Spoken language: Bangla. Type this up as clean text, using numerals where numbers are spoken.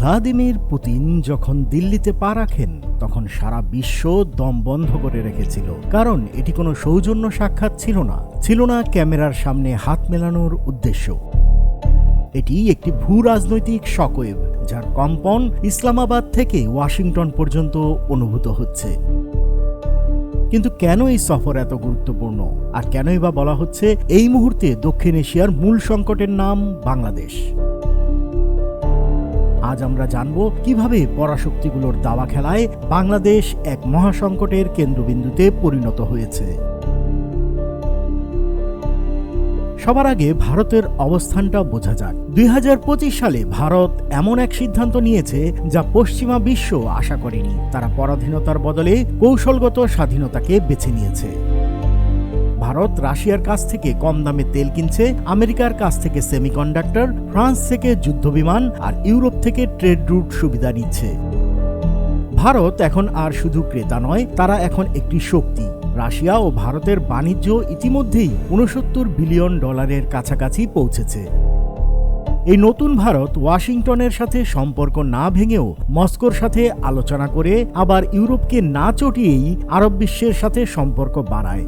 ভ্লাদিমির পুতিন যখন দিল্লিতে পা রাখেন তখন সারা বিশ্ব দম বন্ধ করে রেখেছিল, কারণ এটি কোনো সৌজন্য সাক্ষাৎ ছিল না ক্যামেরার সামনে হাত মেলানোর উদ্দেশ্য। এটি একটি ভূ রাজনৈতিক শকওয়েভ, যার কম্পন ইসলামাবাদ থেকে ওয়াশিংটন পর্যন্ত অনুভূত হচ্ছে। কিন্তু কেন এই সফর এত গুরুত্বপূর্ণ, আর কেনই বা বলা হচ্ছে এই মুহূর্তে দক্ষিণ এশিয়ার মূল সংকটের নাম বাংলাদেশ? আজ আমরা জানব কিভাবে পরাশক্তিগুলোর দাবা খেলায় বাংলাদেশ এক মহাসংকটের কেন্দ্রবিন্দুতে পরিণত হয়েছে। সবার আগে ভারতের অবস্থানটা বোঝা যাক। 2025 সালে ভারত এমন এক সিদ্ধান্ত নিয়েছে যা পশ্চিমা বিশ্ব আশা করেনি। তারা পরাধীনতার বদলে কৌশলগত স্বাধীনতাকে বেছে নিয়েছে। ভারত রাশিয়ার কাছ থেকে কম দামে তেল কিনছে, আমেরিকার কাছ থেকে সেমিকন্ডাক্টর, ফ্রান্স থেকে যুদ্ধবিমান আর ইউরোপ থেকে ট্রেড রুট সুবিধা নিচ্ছে। ভারত এখন আর শুধু ক্রেতা নয়, তারা এখন একটি শক্তি। রাশিয়া ও ভারতের বাণিজ্য ইতিমধ্যেই $69 বিলিয়ন কাছাকাছি পৌঁছেছে। এই নতুন ভারত ওয়াশিংটনের সাথে সম্পর্ক না ভেঙেও মস্কোর সাথে আলোচনা করে, আবার ইউরোপকে না চটিয়েই আরব বিশ্বের সাথে সম্পর্ক বাড়ায়।